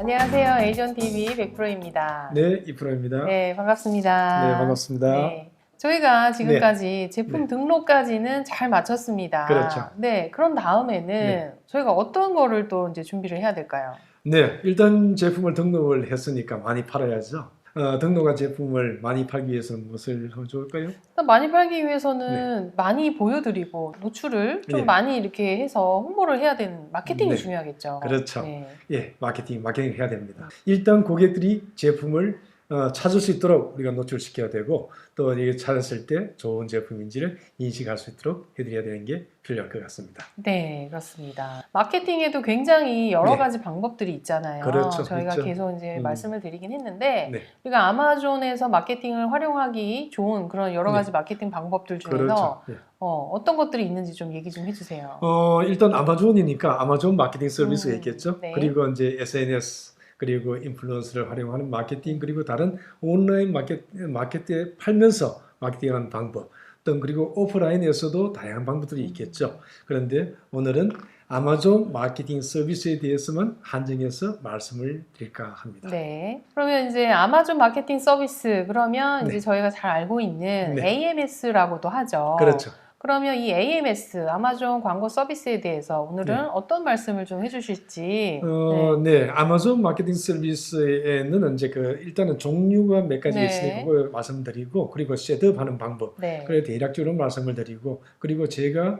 안녕하세요. 에이전TV 백프로입니다. 네, 이프로입니다. 네, 반갑습니다. 네, 반갑습니다. 네. 저희가 지금까지 제품 등록까지는 잘 마쳤습니다. 그렇죠. 네, 그런 다음에는 저희가 어떤 거를 또 이제 준비를 해야 될까요? 네, 일단 제품을 등록을 했으니까 많이 팔아야죠. 등록한 제품을 많이 팔기 위해서는 무엇을 하면 좋을까요? 일단 많이 팔기 위해서는 많이 보여드리고 노출을 좀 많이 이렇게 해서 홍보를 해야 되는 마케팅이 중요하겠죠. 그렇죠. 네. 예, 마케팅 해야 됩니다. 일단 고객들이 제품을 찾을 수 있도록 우리가 노출시켜야 되고 또 이게 찾았을 때 좋은 제품인지를 인식할 수 있도록 해드려야 되는 게 필요할 것 같습니다. 네, 그렇습니다. 마케팅에도 굉장히 여러 가지 방법들이 있잖아요. 그렇죠, 저희가 있죠. 계속 이제 말씀을 드리긴 했는데 네. 우리가 아마존에서 마케팅을 활용하기 좋은 그런 여러 가지 마케팅 방법들 중에서 그렇죠. 어떤 것들이 있는지 좀 얘기 좀 해주세요. 일단 아마존이니까 아마존 마케팅 서비스가 있겠죠. 네. 그리고 이제 SNS 그리고 인플루언서를 활용하는 마케팅 그리고 다른 온라인 마케팅에 팔면서 마케팅하는 방법 등 그리고 오프라인에서도 다양한 방법들이 있겠죠. 그런데 오늘은 아마존 마케팅 서비스에 대해서만 한정해서 말씀을 드릴까 합니다. 네. 그러면 이제 아마존 마케팅 서비스 그러면 이제 저희가 잘 알고 있는 AMS라고도 하죠. 그렇죠. 그러면 이 AMS, 아마존 광고 서비스에 대해서 오늘은 어떤 말씀을 좀 해주실지. 네, 아마존 마케팅 서비스에는 이제 일단은 종류가 몇 가지가 있으니까 그걸 말씀드리고 그리고 셋업하는 방법, 그리고 대략적으로 말씀을 드리고 그리고 제가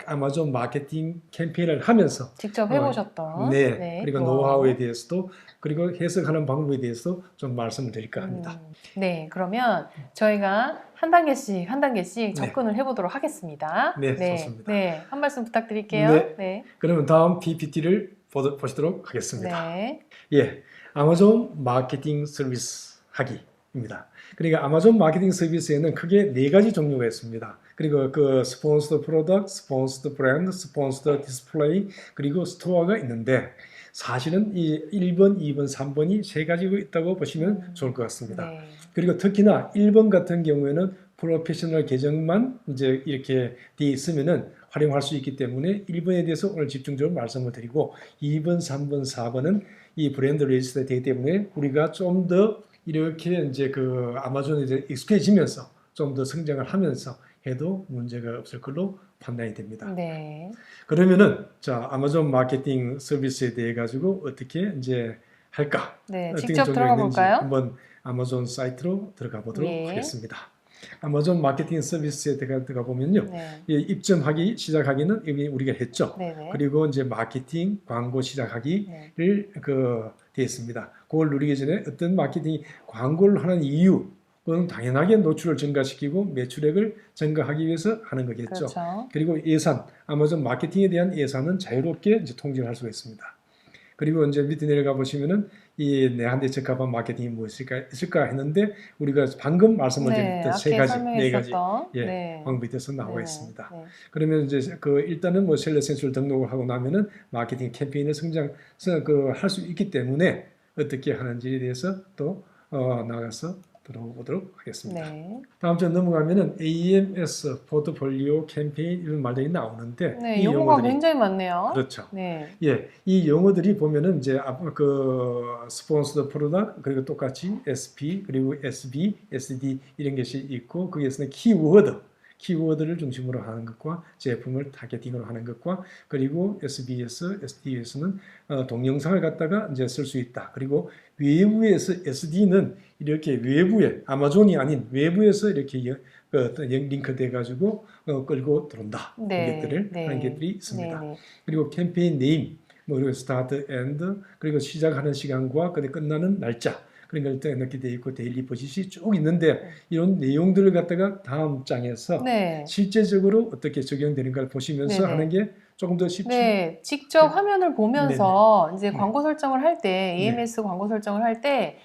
아마존 마케팅 캠페인을 하면서 직접 해보셨던 그리고 노하우에 대해서도 그리고 해석하는 방법에 대해서도 좀 말씀을 드릴까 합니다. 네, 그러면 저희가 한 단계씩 접근을 해보도록 하겠습니다. 네, 좋습니다. 네, 한 말씀 부탁드릴게요. 네. 그러면 다음 PPT를 보시도록 하겠습니다. 네. 예, 아마존 마케팅 서비스 하기입니다. 그러니까 아마존 마케팅 서비스에는 크게 4가지 종류가 있습니다. 그리고 그 스폰서드 프로덕트, 스폰서드 브랜드, 스폰서드 디스플레이, 그리고 스토어가 있는데 사실은 이 1번, 2번, 3번이 3가지가 있다고 보시면 좋을 것 같습니다. 그리고 특히나 1번 같은 경우에는 프로페셔널 계정만 이제 이렇게 돼 있으면은 활용할 수 있기 때문에 1번에 대해서 오늘 집중적으로 말씀을 드리고 2번, 3번, 4번은 이 브랜드 레지스터가 되기 때문에 우리가 좀 더 이렇게 이제 그 아마존에 이제 익숙해지면서 좀 더 성장을 하면서 해도 문제가 없을 걸로 판단이 됩니다. 네. 그러면은 자 아마존 마케팅 서비스에 대해 가지고 어떻게 이제 할까? 네, 직접 들어가 볼까요? 한번 아마존 사이트로 들어가 보도록 하겠습니다. 아마존 마케팅 서비스에 들어가 보면요, 입점하기 시작하기는 이미 우리가 했죠. 그리고 이제 마케팅 광고 시작하기를 되어 있습니다. 그걸 누르기 전에 어떤 마케팅 광고를 하는 이유 그건 당연하게 노출을 증가시키고 매출액을 증가하기 위해서 하는 거겠죠. 그리고 예산, 아마존 마케팅에 대한 예산은 자유롭게 이제 통제를 할 수가 있습니다. 그리고 이제 밑에 내려가 보시면은 이 내한테 적합한 마케팅이 무엇일까 있을까 했는데 우리가 방금 말씀을 드렸던 네 가지 방법에 대해서 나와 있습니다. 그러면 이제 일단은 뭐 셀러 센스를 등록을 하고 나면은 마케팅 캠페인을 할 수 있기 때문에 어떻게 하는지에 대해서 또 나가서 들어보도록 하겠습니다. 다음 주 넘어가면은 AMS 포트폴리오 캠페인 이런 말들이 나오는데 이 용어가 굉장히 많네요. 그렇죠. 예, 이 용어들이 보면은 이제 그 스폰서드 프로덕트 그리고 똑같이 SP 그리고 SB, SD 이런 것이 있고 거기에서는 키워드를 중심으로 하는 것과 제품을 타겟팅으로 하는 것과 그리고 SBS, SD에서는 동영상을 갖다가 이제 쓸 수 있다. 그리고 외부에서 SD는 이렇게 외부에 아마존이 아닌 외부에서 이렇게 링크돼 가지고 끌고 들어온다. 고객들을 하는 것들이 있습니다. 그리고 캠페인 네임, 그리고 스타트, 엔드, 그리고 시작하는 시간과 끝나는 날짜. 그런 걸 넣게 돼 있고 데일리 버짓이 쭉 있는데 이런 내용들을 갖다가 다음 장에서 실제적으로 어떻게 적용되는가를 보시면서 하는 게 조금 더 쉽죠. 직접 화면을 보면서 이제 광고 설정을 할 때 AMS 광고 설정을 할 때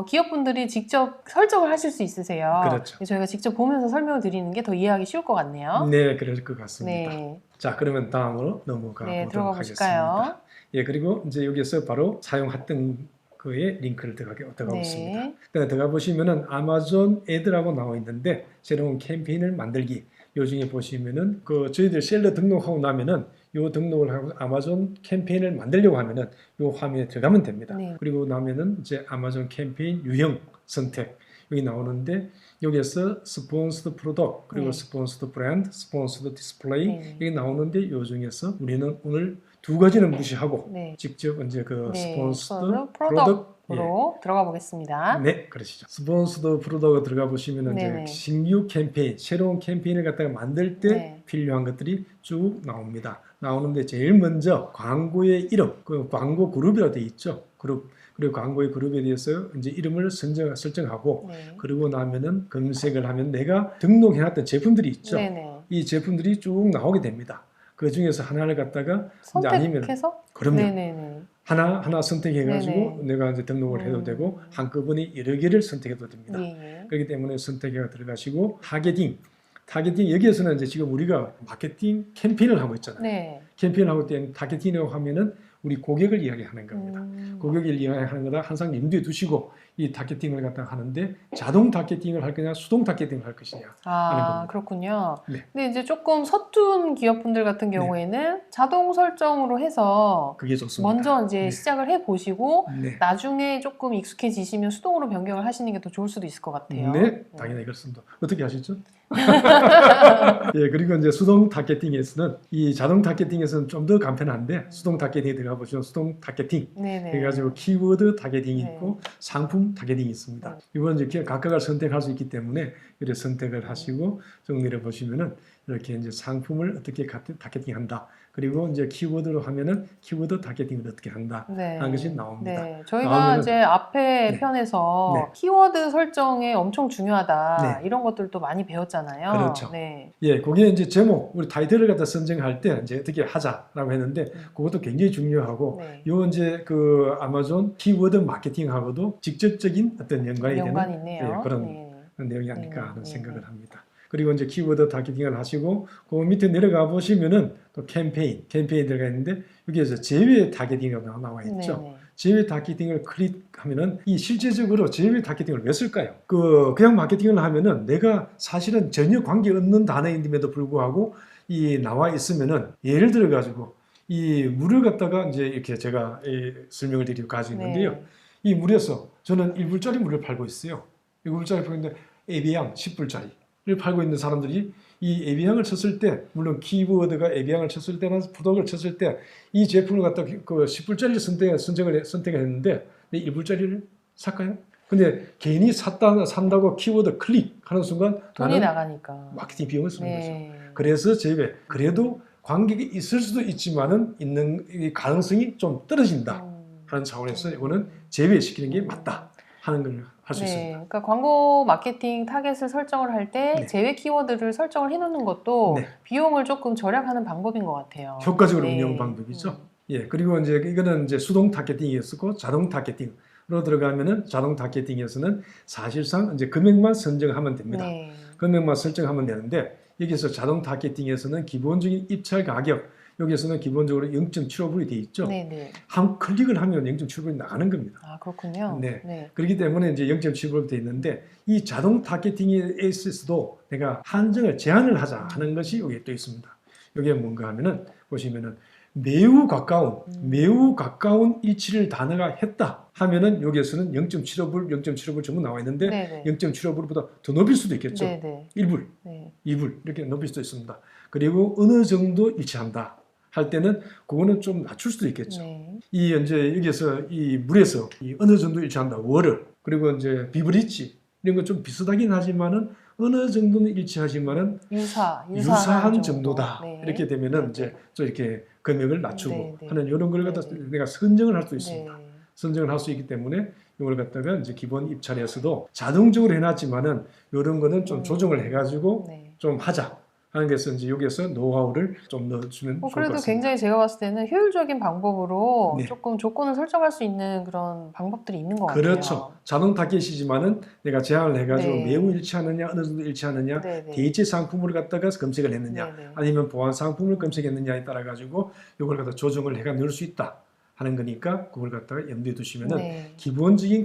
기업분들이 직접 설정을 하실 수 있으세요. 그렇죠. 저희가 직접 보면서 설명을 드리는 게 더 이해하기 쉬울 것 같네요. 네, 그럴 것 같습니다. 자, 그러면 다음으로 넘어가 보도록 하겠습니다. 그리고 이제 여기서 바로 사용했던 그의 링크를 들어가 보겠습니다. 들어가 보시면은 아마존 애드라고 나와 있는데 새로운 캠페인을 만들기 요 중에 보시면은 그 저희들 셀러 등록하고 나면은 요 등록을 하고 아마존 캠페인을 만들려고 하면은 요 화면에 들어가면 됩니다. 네. 그리고 나면은 이제 아마존 캠페인 유형 선택 여기 나오는데 여기에서 스폰서드 프로덕트 그리고 스폰서드 브랜드, 스폰서드 디스플레이 여기 나오는데 요 중에서 우리는 오늘 두 가지는 무시하고 직접 이제 그 스폰서드 프로덕트로 들어가 보겠습니다. 네, 그러시죠. 스폰서드 프로덕트 들어가 보시면은 이제 신규 캠페인, 새로운 캠페인을 갖다가 만들 때 필요한 것들이 쭉 나옵니다. 나오는데 제일 먼저 광고의 이름, 그 광고 그룹이라고 되어 있죠. 그룹. 그리고 광고의 그룹에 대해서 이제 이름을 설정하고 그러고 나면은 검색을 하면 내가 등록해놨던 제품들이 있죠. 이 제품들이 쭉 나오게 됩니다. 그 중에서 하나를 갖다가 선택해서 그럼요. 하나 선택해가지고 내가 이제 등록을 해도 되고 한꺼번에 여러 개를 선택해도 됩니다. 그렇기 때문에 선택해가 들어가시고 타겟팅 여기에서는 이제 지금 우리가 마케팅 캠페인을 하고 있잖아요. 캠페인을 하고 있는 타겟팅이라고 하면은 우리 고객을 이야기하는 겁니다. 고객을 이야기하는 거다 항상 염두에 두시고 이 타겟팅을 갖다가 하는데 자동 타겟팅을 할 거냐 수동 타겟팅을 할 것이냐 하는 겁니다. 그렇군요. 근데 이제 조금 서툰 기업분들 같은 경우에는 자동 설정으로 해서 그게 좋습니다. 먼저 이제 시작을 해 보시고 나중에 조금 익숙해지시면 수동으로 변경을 하시는 게 더 좋을 수도 있을 것 같아요. 네, 당연히 그렇습니다. 어떻게 하시죠? 예, 그리고 이제 수동 타겟팅에서는 이 자동 타겟팅에서는 좀 더 간편한데 수동 타겟팅에 들어가 보시면 수동 타겟팅 해가지고 키워드 타겟팅이 있고 상품 타겟팅이 있습니다. 이건 이제 각각을 선택할 수 있기 때문에 이렇게 선택을 하시고 정리를 보시면은 이렇게 이제 상품을 어떻게 타겟팅한다. 그리고 이제 키워드로 하면은 키워드 타겟팅을 어떻게 한다 하는 것이 나옵니다. 저희가 이제 앞에 편에서 키워드 설정에 엄청 중요하다 이런 것들도 많이 배웠잖아요. 그렇죠. 예, 그게 이제 제목 우리 타이틀을 갖다 선정할 때 이제 어떻게 하자라고 했는데 그것도 굉장히 중요하고 요 이제 그 아마존 키워드 마케팅하고도 직접적인 어떤 연관이 되는 그런 내용이 아닐까 하는 생각을 합니다. 그리고 이제 키워드 타겟팅을 하시고 그 밑에 내려가 보시면은 또 캠페인 들어가 있는데 여기에서 제외 타겟팅이 나와 있죠. 제외 타겟팅을 클릭하면은 이 실제적으로 제외 타겟팅을 왜 쓸까요? 그냥 마케팅을 하면은 내가 사실은 전혀 관계 없는 단어임에도 불구하고 이 나와 있으면은 예를 들어 가지고 이 물을 갖다가 이제 이렇게 제가 설명을 드리고 가지고 있는데요. 이 물에서 저는 1불짜리 물을 팔고 있어요. 1불짜리 팔고 있는데 에비앙 10불짜리 를 팔고 있는 사람들이 이 에비앙을 쳤을 때 물론 키워드가 에비앙을 쳤을 때나 프로덕트를 쳤을 때 이 제품을 갖다 그 10불짜리를 선택을 했는데 1불짜리를 살까요? 근데 괜히 산다고 키워드 클릭하는 순간 돈이 나가니까 마케팅 비용을 쓰는 거죠. 그래서 제외 그래도 관객이 있을 수도 있지만은 있는 가능성이 좀 떨어진다 하는 차원에서 이거는 제외시키는 게 맞다 하는 걸 할 수 있습니다. 그러니까 광고 마케팅 타겟을 설정을 할 때 제외 키워드를 설정을 해놓는 것도 비용을 조금 절약하는 방법인 것 같아요. 효과적으로 운영 방법이죠. 예, 그리고 이제 이거는 이제 수동 타겟팅이었고 자동 타겟팅으로 들어가면은 자동 타겟팅에서는 사실상 이제 금액만 선정하면 됩니다. 금액만 설정하면 되는데 여기서 자동 타겟팅에서는 기본적인 입찰 가격 여기에서는 기본적으로 0.75불이 되어 있죠. 한 클릭을 하면 0.75불이 나가는 겁니다. 그렇군요. 그렇기 때문에 이제 0.75불이 되어 있는데 이 자동 타겟팅에서도 내가 한정을 제한을 하자 하는 것이 여기에 또 있습니다. 여기에 뭔가 하면은 보시면은 매우 가까운 일치를 단어가 했다 하면은 여기에서는 0.75불 전부 나와 있는데 0.75불보다 더 높일 수도 있겠죠. 1불, 2불 이렇게 높일 수도 있습니다. 그리고 어느 정도 일치한다 할 때는 그거는 좀 낮출 수도 있겠죠. 이 이제 여기서 이 물에서 이 어느 정도 일치한다 워터 그리고 이제 비브리지 이런 건 좀 비슷하긴 하지만은 어느 정도는 일치하지만은 유사한 정도다. 이렇게 되면은 이제 좀 이렇게 금액을 낮추고 하는 이런 걸 갖다 내가 선정을 할 수 있습니다. 선정을 할 수 있기 때문에 이걸 갖다가 이제 기본 입찰에서도 자동적으로 해놨지만은 이런 거는 좀 조정을 해가지고 좀 하자. 하는 것은 이제 여기서 노하우를 좀 넣어주면 좋을 것 같습니다. 그래도 굉장히 제가 봤을 때는 효율적인 방법으로 조금 조건을 설정할 수 있는 그런 방법들이 있는 것 같아요. 그렇죠. 자동 타겟이지만은 내가 제한을 해가지고 매우 일치하느냐, 어느 정도 일치하느냐, 대체 상품을 갖다가 검색을 했느냐, 아니면 보안 상품을 검색했느냐에 따라 가지고 이걸 갖다 조정을 해가 넣을 수 있다. 하는 거니까 그걸 갖다가 염두에 두시면은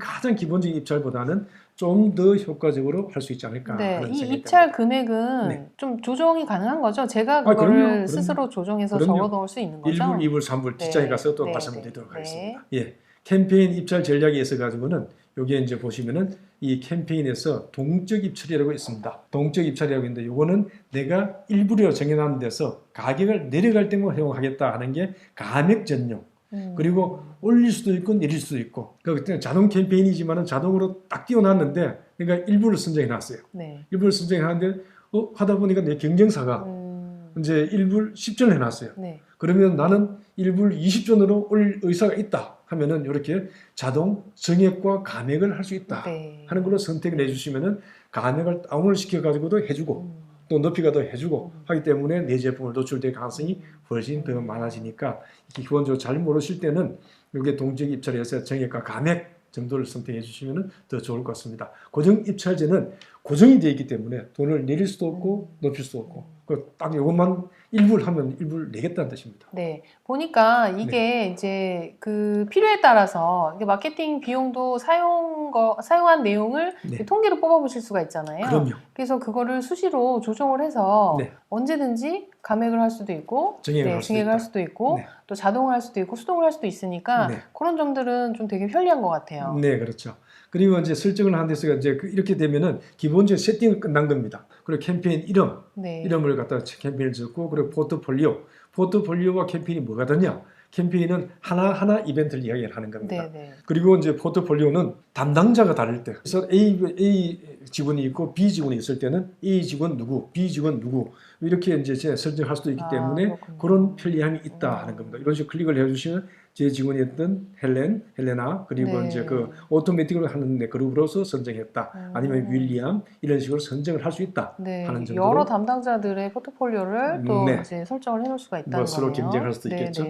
가장 기본적인 입찰보다는 좀 더 효과적으로 할 수 있지 않을까 네, 하는 이 생각이 입찰 듭니다. 금액은 네. 좀 조정이 가능한 거죠? 제가 그거를 그럼요. 스스로 조정해서 그럼요. 적어 놓을 수 있는 거죠? 1불, 2불, 3불 뒷장에 가서 또 네, 말씀을 네, 드리도록 네. 하겠습니다. 예. 캠페인 입찰 전략에 있어 가지고는 여기에 이제 보시면은 이 캠페인에서 동적 입찰이라고 있습니다. 동적 입찰이라고 있는데 요거는 내가 일부러 정해놓은 데서 가격을 내려갈 때만 활용하겠다 하는 게 가맥 전용. 그리고 올릴 수도 있고 내릴 수도 있고. 그때 자동 캠페인이지만은 자동으로 딱 띄워놨는데 그러니까 일부를 선정해 놨어요. 네. 일부를 선정해 놨는데 하다 보니까 내 경쟁사가 이제 1불 10전을 해놨어요. 네. 그러면 나는 1불 20전으로 올 의사가 있다 하면은 이렇게 자동 정액과 감액을 할 수 있다 네. 하는 걸로 선택을 해주시면은 감액을 다운을 시켜가지고도 해주고 또 높이가 더 해주고 하기 때문에 내 제품을 노출될 가능성이 훨씬 더 많아지니까 이렇게 기본적으로 잘 모르실 때는 이게 동적 입찰에서 정액과 감액 정도를 선택해 주시면 더 좋을 것 같습니다. 고정 입찰제는 고정이 되어 있기 때문에 돈을 내릴 수도 없고 높일 수도 없고 딱 이것만 일불 하면 일불 내겠다는 뜻입니다. 네, 보니까 이게 이제 그 필요에 따라서 이게 마케팅 비용도 사용한 내용을 통계로 뽑아보실 수가 있잖아요. 그럼요. 그래서 그거를 수시로 조정을 해서 언제든지 감액을 할 수도 있고, 증액을 할 수도 있고, 또 자동을 할 수도 있고, 수동을 할 수도 있으니까 그런 점들은 좀 되게 편리한 것 같아요. 네, 그렇죠. 그리고 이제 설정을 하는 데서 이제 이렇게 되면은 기본적인 세팅은 끝난 겁니다. 그리고 캠페인 이름을 갖다 캠페인을 적고 그리고 포트폴리오와 캠페인이 뭐가 다르냐? 캠페인은 하나하나 이벤트를 이야기를 하는 겁니다. 그리고 이제 포트폴리오는 담당자가 다를 때, 그래서 A 직원이 있고 B 직원이 있을 때는 A 직원 누구, B 직원 누구 이렇게 이제 설정할 수도 있기 때문에 그런 편리함이 있다 하는 겁니다. 이런 식으로 클릭을 해주시면 제 직원이었던 헬레나 그리고 이제 그 오토매틱으로 하는 그룹으로서 선정했다. 아니면 윌리엄 이런 식으로 선정을 할 수 있다 하는 정도로 여러 담당자들의 포트폴리오를 또 이제 설정을 해놓을 수가 있다는 거네요. 서로 경쟁할 수도 있겠죠.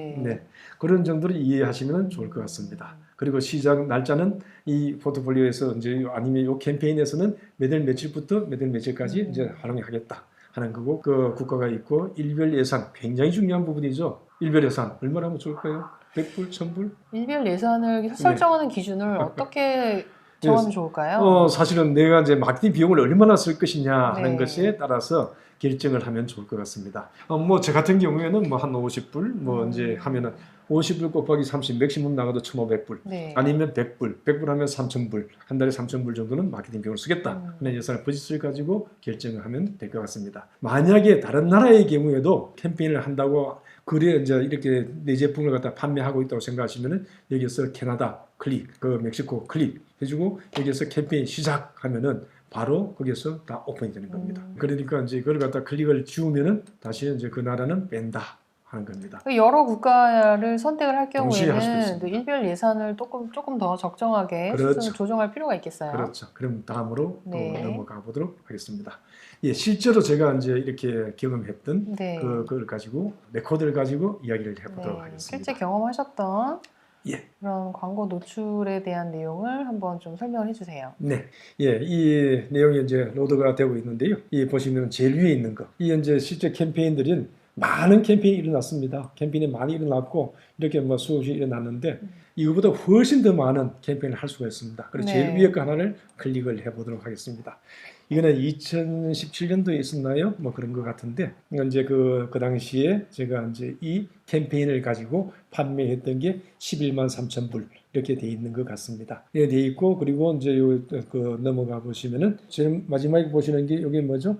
그런 정도로 이해하시면 좋을 것 같습니다. 그리고 시작 날짜는 이 포트폴리오에서 이제 아니면 이 캠페인에서는 몇월 며칠부터 몇월 며칠까지 이제 활용하겠다 하는 거고 그 국가가 있고 일별 예산 굉장히 중요한 부분이죠. 일별 예산 얼마나 하면 좋을까요? 100불, 1000불? 일별 예산을 설정하는 기준을 어떻게 정하면 좋을까요? 사실은 내가 이제 마케팅 비용을 얼마나 쓸 것이냐 하는 것에 따라서 결정을 하면 좋을 것 같습니다. 뭐 저 같은 경우에는 뭐 한 50불 뭐 이제 하면은 50불 곱하기 30 맥시멈 나가도 1,500불 아니면 100불 하면 3,000불 한 달에 3,000불 정도는 마케팅 비용을 쓰겠다 하는 예산을 버짓을 가지고 결정을 하면 될 것 같습니다. 만약에 다른 나라의 경우에도 캠페인을 한다고 그래 이제 이렇게 내 제품을 갖다 판매하고 있다고 생각하시면은 여기서 캐나다 클릭, 그 멕시코 클릭 해주고 여기서 캠페인 시작하면은 바로 거기서 다 오픈이 되는 겁니다. 그러니까 이제 그걸 갖다 클릭을 지우면은 다시 이제 그 나라는 뺀다 하는 겁니다. 여러 국가를 선택을 할 경우에는 일별 예산을 조금 더 적정하게 조정할 필요가 있겠어요. 그렇죠. 그럼 다음으로 또 넘어가 보도록 하겠습니다. 예, 실제로 제가 이제 이렇게 경험했던 그걸 가지고 레코드를 가지고 이야기를 해보도록 하겠습니다. 실제 경험하셨던 그런 광고 노출에 대한 내용을 한번 좀 설명을 해주세요. 네, 이 내용이 이제 로드가 되고 있는데요. 이 보시면 제일 위에 있는 거, 이 이제 실제 캠페인들은 많은 캠페인이 일어났습니다. 캠페인이 많이 일어났고 이렇게 뭐 수없이 일어났는데 이거보다 훨씬 더 많은 캠페인을 할 수가 있습니다. 그래서 제일 위에 거 하나를 클릭을 해보도록 하겠습니다. 이거는 2017년도에 있었나요? 뭐 그런 것 같은데 이제 그 당시에 제가 이제 이 캠페인을 가지고 판매했던 게 11만 3천 불 이렇게 돼 있는 것 같습니다. 돼 있고 그리고 이제 그 넘어가 보시면은 지금 마지막에 보시는 게 여기 뭐죠?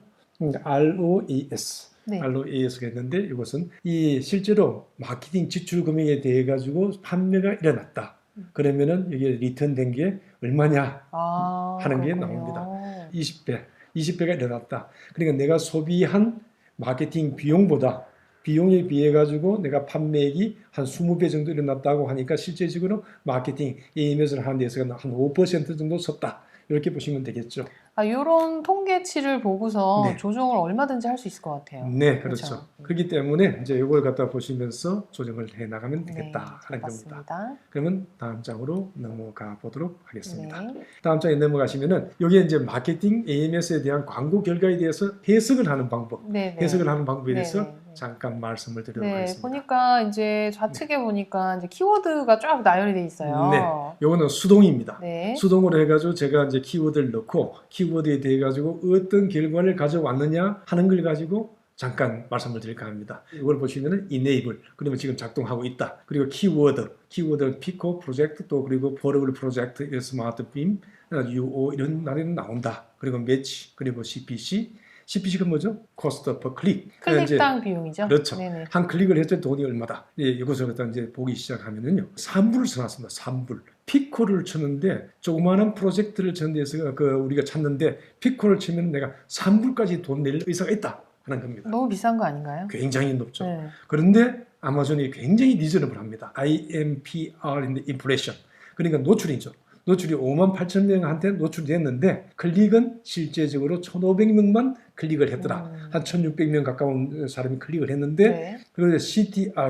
ROAS. ROAS가 있는데 이것은 이 실제로 마케팅 지출 금액에 대해 가지고 판매가 일어났다. 그러면은 이게 리턴 된 게 얼마냐 하는 게 나옵니다. 20배가 일어났다. 그러니까 내가 소비한 마케팅 비용에 비해 가지고 내가 판매액이 한 20배 정도 일어났다고 하니까 실제적으로 마케팅 AMS를 하는 데서는 한 5% 정도 썼다. 이렇게 보시면 되겠죠. 이런 통계치를 보고서 조정을 얼마든지 할 수 있을 것 같아요. 네, 그렇죠. 그렇기 때문에 이제 이걸 갖다 보시면서 조정을 해 나가면 되겠다 하는 겁니다. 그러면 다음 장으로 넘어가 보도록 하겠습니다. 다음 장에 넘어가시면은 여기에 이제 마케팅 AMS에 대한 광고 결과에 대해서 해석을 하는 방법, 해석을 하는 방법에 대해서 잠깐 말씀을 드리도록 네, 하겠습니다. 보니까 이제 좌측에 보니까 이제 키워드가 쫙 나열이 돼 있어요. 네, 요거는 수동입니다. 네. 수동으로 해가지고 제가 이제 키워드를 넣고 키워드에 대해 가지고 어떤 결과를 가져왔느냐 하는 걸 가지고 잠깐 말씀을 드릴까 합니다. 이걸 보시면은 enable, 그러면 지금 작동하고 있다. 그리고 키워드 피코 프로젝트, 또 그리고 포러블 프로젝트, 스마트 빔, UO 이런 날에는 나온다. 그리고 매치, 그리고 CPC가 뭐죠? 코스트 퍼 클릭. 클릭당 비용이죠. 그렇죠. 네네. 한 클릭을 했더니 돈이 얼마다. 예, 이것을 이제 보기 시작하면은요. 3불을 써놨습니다. 3불. 피코를 쳤는데 조그마한 프로젝트를 쳤는데 우리가 찾는데 피코를 치면 내가 3불까지 돈 낼 의사가 있다 하는 겁니다. 너무 비싼 거 아닌가요? 굉장히 높죠. 네. 그런데 아마존이 굉장히 리저너블합니다. IMPR인데 인플레이션. 그러니까 노출이죠. 노출이 58,000명한테 노출됐는데 클릭은 실제적으로 1,500명만 클릭을 했더라. 한 1,600명 가까운 사람이 클릭을 했는데 네. 그래서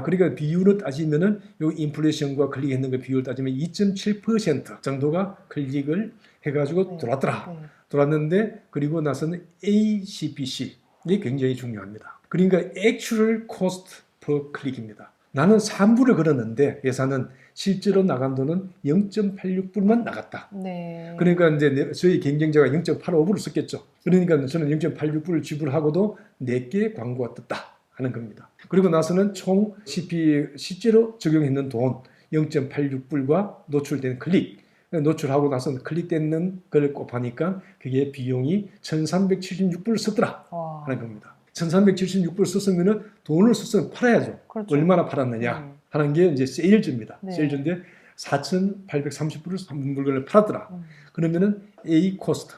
그러니까 비율을 따지면은 요 인플레이션과 클릭했는 그 비율을 따지면 2.7% 정도가 클릭을 해가지고 돌았더라. 돌았는데 그리고 나서는 ACPC 이게 굉장히 중요합니다. 그러니까 Actual Cost per Click입니다. 나는 3불을 걸었는데 예산은 실제로 나간 돈은 0.86불만 나갔다. 네. 그러니까 이제 저희 경쟁자가 0.85불을 썼겠죠. 그러니까 저는 0.86불을 지불하고도 4개의 광고가 떴다 하는 겁니다. 그리고 나서는 총 실제로 적용했는 돈 0.86불과 노출된 클릭, 노출하고 나서 클릭되는 걸 곱하니까 그게 비용이 1,376불을 썼더라 하는 겁니다. 1,376불 썼으면 돈을 썼으면 팔아야죠. 그렇죠. 얼마나 팔았느냐 하는 게 이제 세일즈입니다. 네. 세일즈인데 4,830불을 물건을 팔았더라. 그러면은 A 코스트,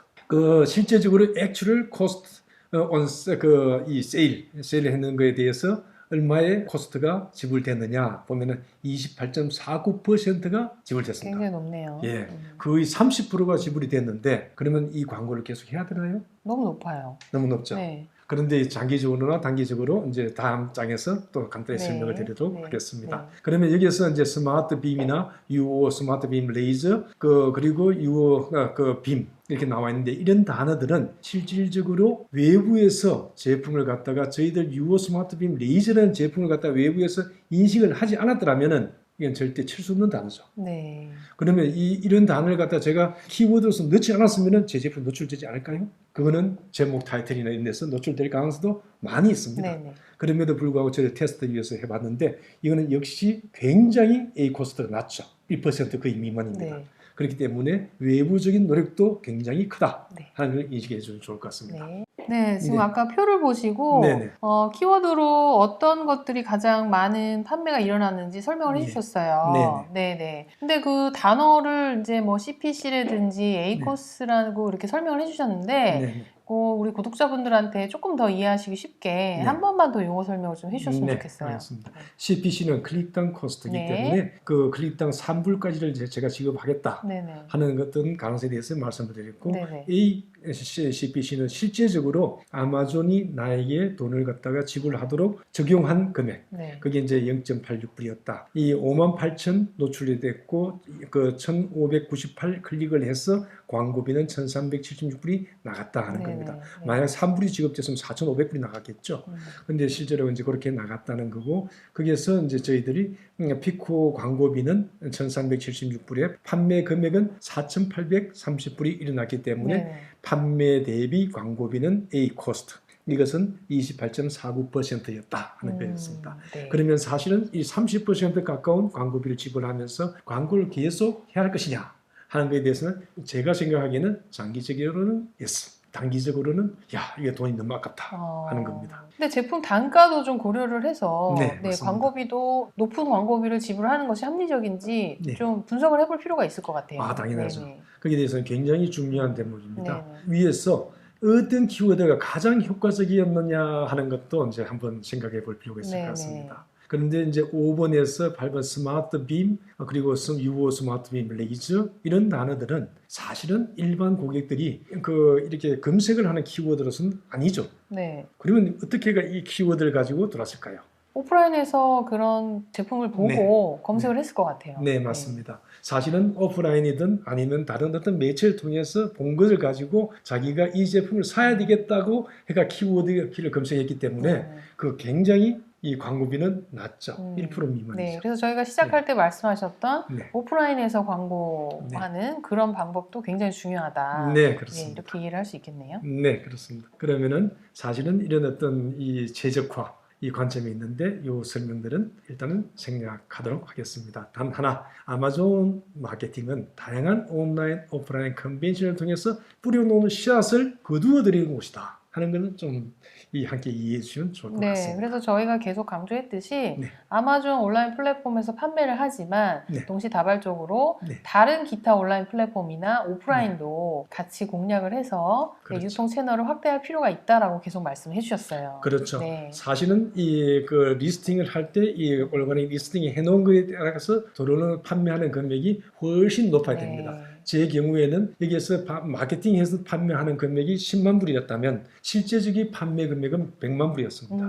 실제적으로 액츄얼 코스트 이 세일을 했는 거에 대해서 얼마의 코스트가 지불됐느냐 보면은 28.49%가 지불됐습니다. 굉장히 높네요. 예, 거의 30%가 지불이 됐는데 그러면 이 광고를 계속 해야 되나요? 너무 높아요. 너무 높죠. 네. 그런데 장기적으로나 단기적으로 이제 다음 장에서 또 간단히 설명을 드리도록 하겠습니다. 그러면 여기서 이제 스마트 빔이나 UO, 스마트 빔 레이저, 그리고 UO 빔 이렇게 나와 있는데 이런 단어들은 실질적으로 외부에서 제품을 갖다가 저희들 UO 스마트 빔 레이저라는 제품을 갖다가 외부에서 인식을 하지 않았더라면은 이건 절대 칠 수 없는 단어죠. 네. 그러면 이런 단어를 갖다 제가 키워드로서 넣지 않았으면 제 제품 노출되지 않을까요? 그거는 제목 타이틀이나 이런 데서 노출될 가능성도 많이 있습니다. 네네. 그럼에도 불구하고 저희 테스트 위해서 해봤는데 이거는 역시 굉장히 A 코스트가 낮죠. 1% 거의 미만입니다. 네. 그렇기 때문에 외부적인 노력도 굉장히 크다 하는 걸 인식해 주면 좋을 것 같습니다. 네, 지금 아까 표를 보시고 키워드로 어떤 것들이 가장 많은 판매가 일어났는지 설명을 해주셨어요. 네네. 근데 그 단어를 이제 뭐 CPC라든지 A코스라고 이렇게 설명을 해주셨는데 우리 구독자분들한테 조금 더 이해하시기 쉽게 한 번만 더 용어 설명을 좀 해주셨으면 좋겠어요. 알겠습니다. CPC는 클릭당 코스트이기 때문에 그 클릭당 3불까지를 제가 지급하겠다 하는 어떤 가능성에 대해서 말씀을 드렸고 CPC는 실제적으로 아마존이 나에게 돈을 갖다가 지불하도록 적용한 금액 그게 이제 0.86불이었다. 이 58,000 노출이 됐고 그 1,598 클릭을 해서 광고비는 1,376불이 나갔다 하는 겁니다. 만약 3불이 지급됐으면 4,500불이 나갔겠죠. 근데 실제로 이제 그렇게 나갔다는 거고 거기에서 이제 저희들이 피코 광고비는 1,376불에 판매 금액은 4,830불이 일어났기 때문에 판매 대비 광고비는 A 코스트. 이것은 28.49%였다 하는 거였습니다. 그러면 사실은 이 30% 가까운 광고비를 지불하면서 광고를 계속 해야 할 것이냐 하는 것에 대해서는 제가 생각하기에는 장기적으로는 yes. 단기적으로는 이게 돈이 너무 아깝다 하는 겁니다. 근데 제품 단가도 좀 고려를 해서 광고비도 높은 광고비를 지불하는 것이 합리적인지 좀 분석을 해볼 필요가 있을 것 같아요. 당연하죠. 거기에 대해서는 굉장히 중요한 대목입니다. 위에서 어떤 키워드가 가장 효과적이었느냐 하는 것도 이제 한번 생각해 볼 필요가 있을 것 같습니다. 그런데 이제 5번에서 8번 스마트 빔 그리고 UO 스마트 빔 레이저 이런 단어들은 사실은 일반 고객들이 이렇게 검색을 하는 키워드로서는 아니죠. 그러면 어떻게 이 키워드를 가지고 들어왔을까요? 오프라인에서 그런 제품을 보고 검색을 했을 것 같아요. 네, 맞습니다. 사실은 오프라인이든 아니면 다른 어떤 매체를 통해서 본 것을 가지고 자기가 이 제품을 사야 되겠다고 해가 키워드 키를 검색했기 때문에 그 굉장히 이 광고비는 낮죠. 1% 미만이죠. 네, 그래서 저희가 시작할 때 말씀하셨던 오프라인에서 광고하는 그런 방법도 굉장히 중요하다. 네, 그렇습니다. 이렇게 이해를 할 수 있겠네요. 네, 그렇습니다. 그러면은 사실은 이런 어떤 이 최적화 이 관점이 있는데 이 설명들은 일단은 생략하도록 하겠습니다. 단 하나, 아마존 마케팅은 다양한 온라인, 오프라인 컨벤션을 통해서 뿌려놓은 씨앗을 거두어들이는 곳이다 하는 것은 좀 함께 이해해 주시면 좋을 것 같습니다. 그래서 저희가 계속 강조했듯이 아마존 온라인 플랫폼에서 판매를 하지만 동시다발적으로 다른 기타 온라인 플랫폼이나 오프라인도 같이 공략을 해서 유통 채널을 확대할 필요가 있다라고 계속 말씀해 주셨어요. 그렇죠. 사실은 그 리스팅을 할 때 이 올가닉 리스팅이 해놓은 거에 따라서 들어오는 판매하는 금액이 훨씬 높아야 됩니다. 제 경우에는 여기에서 마케팅해서 판매하는 금액이 10만 불이었다면 실제적인 판매 금액은 100만 불이었습니다.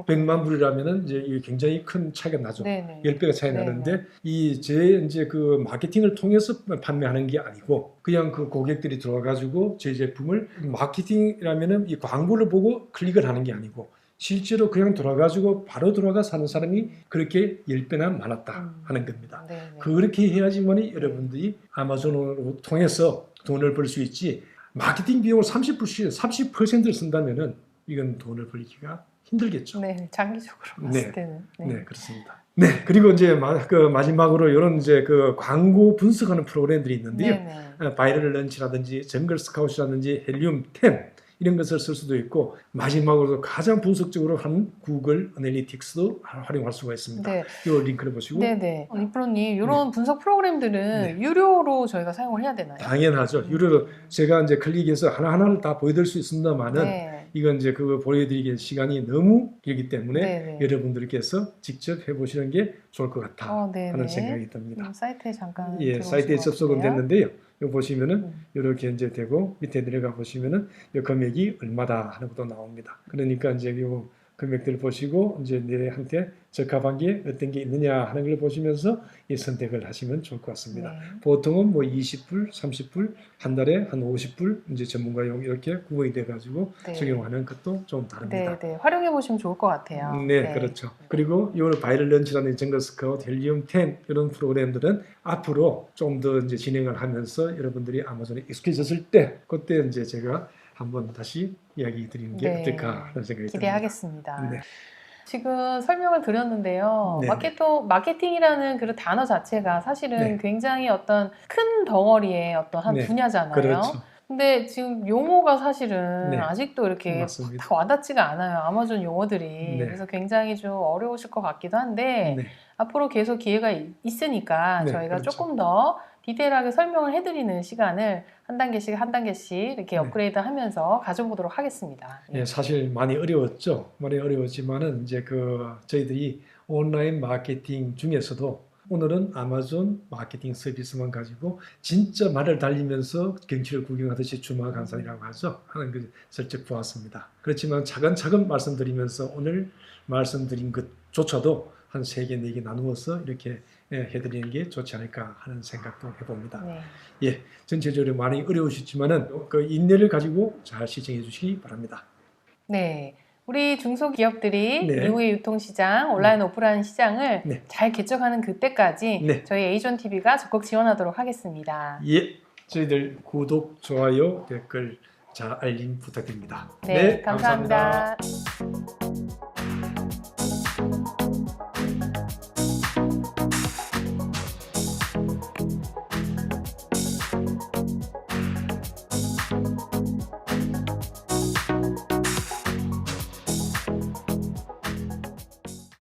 100만 불이라면은 이제 굉장히 큰 차이가 나죠. 10배가 차이 나는데 이제 그 마케팅을 통해서 판매하는 게 아니고 그냥 그 고객들이 들어와 가지고 제 제품을 마케팅이라면은 이 광고를 보고 클릭을 하는 게 아니고 실제로 그냥 들어가지고 바로 들어가 사는 사람이 그렇게 10배나 많았다 하는 겁니다. 그렇게 해야지만이 여러분들이 아마존을 통해서 돈을 벌 수 있지 마케팅 비용을 30%를 쓴다면은 이건 돈을 벌기가 힘들겠죠. 네, 장기적으로 봤을 때는. 네, 그렇습니다. 네, 그리고 이제 그 마지막으로 이런 이제 그 광고 분석하는 프로그램들이 있는데요. 바이럴 런치라든지 정글 스카웃이라든지 헬리움 10 이런 것을 쓸 수도 있고 마지막으로 가장 분석적으로 하는 구글 애널리틱스도 활용할 수가 있습니다. 이 링크를 보시고. 리프로님 이런 분석 프로그램들은 유료로 저희가 사용을 해야 되나요? 당연하죠. 유료로 제가 이제 클릭해서 하나하나를 다 보여드릴 수 있습니다만은 이건 이제 그거 보여드리기 시간이 너무 길기 때문에 여러분들께서 직접 해보시는 게 좋을 것 같다 하는 생각이 듭니다. 사이트에 잠깐 사이트에 접속은 됐는데요. 이거 보시면은 이렇게 이제 되고 밑에 내려가 보시면은 이 금액이 얼마다 하는 것도 나옵니다. 그러니까 이제 이 금액들을 보시고 이제 내한테 적합한 게 어떤 게 있느냐 하는 걸 보시면서 이 선택을 하시면 좋을 것 같습니다. 보통은 뭐 20불, 30불, 한 달에 한 50불 이제 전문가용 이렇게 구분이 돼 가지고 적용하는 것도 좀 다릅니다. 활용해 보시면 좋을 것 같아요. 그렇죠. 그리고 이 바이럴 런치라는 정글 스카웃, 헬리움 10 이런 프로그램들은 앞으로 좀 더 이제 진행을 하면서 여러분들이 아마존에 익숙해졌을 때 그때 이제 제가 한번 다시 이야기 드리는 게 어떨까 하는 생각이 기대하겠습니다. 듭니다. 지금 설명을 드렸는데요. 마케팅이라는 그 단어 자체가 사실은 굉장히 어떤 큰 덩어리의 어떤 한 분야잖아요. 그렇죠. 근데 지금 용어가 사실은 아직도 이렇게 다 와닿지가 않아요. 아마존 용어들이. 그래서 굉장히 좀 어려우실 것 같기도 한데 앞으로 계속 기회가 있으니까 저희가 조금 더 디테일하게 설명을 해드리는 시간을 한 단계씩 이렇게 업그레이드 하면서 가져보도록 하겠습니다. 사실 많이 어려웠죠. 많이 어려웠지만은 이제 저희들이 온라인 마케팅 중에서도 오늘은 아마존 마케팅 서비스만 가지고 진짜 말을 달리면서 경치를 구경하듯이 주마간산이라고 하죠. 하는 걸 슬쩍 보았습니다. 그렇지만 차근차근 말씀드리면서 오늘 말씀드린 것조차도 한 3개, 4개 나누어서 이렇게 해드리는 게 좋지 않을까 하는 생각도 해봅니다. 전체적으로 많이 어려우셨지만은 그 인내를 가지고 잘 시청해 주시기 바랍니다. 우리 중소기업들이 이후의 유통시장, 온라인 오프라인 시장을 잘 개척하는 그때까지 저희 에이존TV가 적극 지원하도록 하겠습니다. 저희들 구독, 좋아요, 댓글, 알림 부탁드립니다. 감사합니다.